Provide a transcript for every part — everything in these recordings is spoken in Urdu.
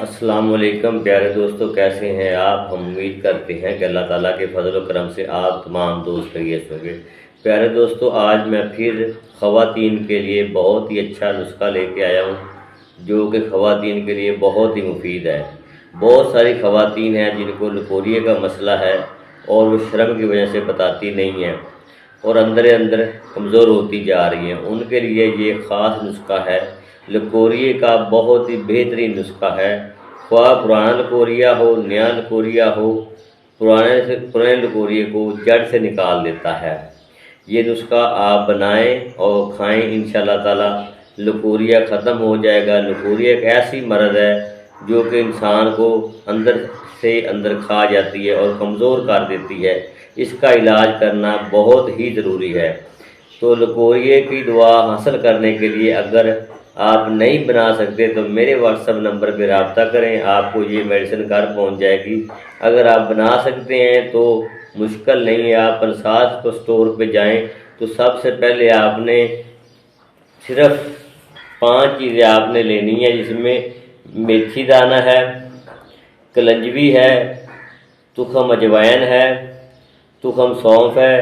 السلام علیکم پیارے دوستو، کیسے ہیں آپ؟ ہم امید کرتے ہیں کہ اللہ تعالیٰ کے فضل و کرم سے آپ تمام دوست خیریت سے ہوں گے۔ پیارے دوستو، آج میں پھر خواتین کے لیے بہت ہی اچھا نسخہ لے کے آیا ہوں، جو کہ خواتین کے لیے بہت ہی مفید ہے۔ بہت ساری خواتین ہیں جن کو لکوریا کا مسئلہ ہے اور وہ شرم کی وجہ سے بتاتی نہیں ہیں اور اندر کمزور ہوتی جا رہی ہیں۔ ان کے لیے یہ خاص نسخہ ہے، لکوریا کا بہت ہی بہترین نسخہ ہے۔ خواہ پرانا لکوریا ہو، نیا لکوریا ہو، پرانے لکوریا کو جڑ سے نکال دیتا ہے۔ یہ نسخہ آپ بنائیں اور کھائیں، انشاءاللہ تعالی لکوریا ختم ہو جائے گا۔ لکوریا ایک ایسی مرض ہے جو کہ انسان کو اندر سے اندر کھا جاتی ہے اور کمزور کر دیتی ہے۔ اس کا علاج کرنا بہت ہی ضروری ہے۔ تو لکوریا کی دوا حاصل کرنے کے لیے اگر آپ نہیں بنا سکتے تو میرے واٹس ایپ نمبر پہ رابطہ کریں، آپ کو یہ میڈیسن گھر پہنچ جائے گی۔ اگر آپ بنا سکتے ہیں تو مشکل نہیں ہے، آپ پرساد کو سٹور پہ جائیں تو سب سے پہلے آپ نے صرف 5 چیزیں آپ نے لینی ہیں، جس میں میتھی دانہ ہے، کلنجوی ہے، تخم اجوائن ہے، تخم سونف ہے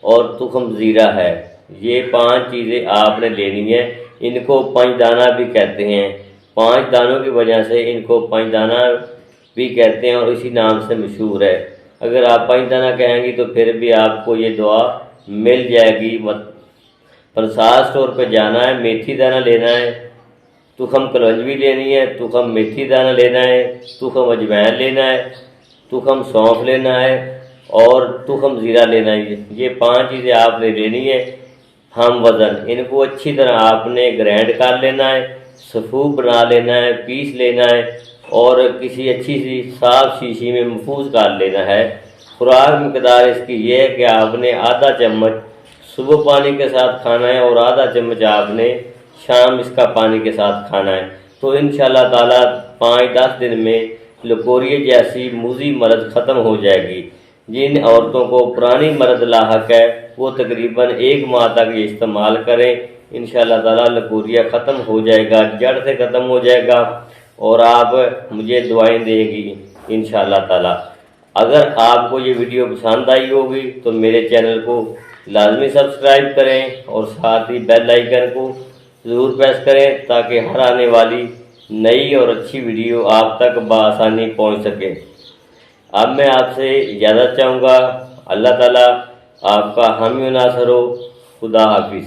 اور تخم زیرہ ہے۔ یہ 5 چیزیں آپ نے لینی ہیں۔ ان کو 5 دانہ بھی کہتے ہیں، 5 دانوں کی وجہ سے ان کو 5 دانہ بھی کہتے ہیں اور اسی نام سے مشہور ہے۔ اگر آپ 5 دانہ کہیں گی تو پھر بھی آپ کو یہ دعا مل جائے گی۔ پرساد سٹور پہ جانا ہے، میتھی دانہ لینا ہے، تخم کلونجوی لینی ہے، تخم میتھی دانہ لینا ہے، تخم اجوائن لینا ہے، تخم سونف لینا ہے اور تخم زیرہ لینا ہے۔ یہ 5 چیزیں آپ نے لینی ہے ہم وزن۔ ان کو اچھی طرح آپ نے گرینڈ کر لینا ہے، سفوف بنا لینا ہے، پیس لینا ہے اور کسی اچھی سی صاف شیشی میں محفوظ کر لینا ہے۔ خوراک مقدار اس کی یہ ہے کہ آپ نے آدھا چمچ صبح پانی کے ساتھ کھانا ہے اور آدھا چمچ آپ نے شام اس کا پانی کے ساتھ کھانا ہے۔ تو انشاءاللہ تعالیٰ 5-10 دن میں لکوریا جیسی موذی مرض ختم ہو جائے گی۔ جن عورتوں کو پرانی مرض لاحق ہے وہ تقریباً 1 ماہ تک یہ استعمال کریں، انشاءاللہ تعالیٰ لکوریا ختم ہو جائے گا، جڑ سے ختم ہو جائے گا اور آپ مجھے دعائیں دیں گی انشاءاللہ تعالیٰ۔ اگر آپ کو یہ ویڈیو پسند آئی ہوگی تو میرے چینل کو لازمی سبسکرائب کریں اور ساتھ ہی بیل آئیکن کو ضرور پریس کریں تاکہ ہر آنے والی نئی اور اچھی ویڈیو آپ تک بآسانی پہنچ سکے۔ اب میں آپ سے اجازت چاہوں گا۔ اللہ تعالیٰ آپ کا حامی و ناصر ہو۔ خدا حافظ۔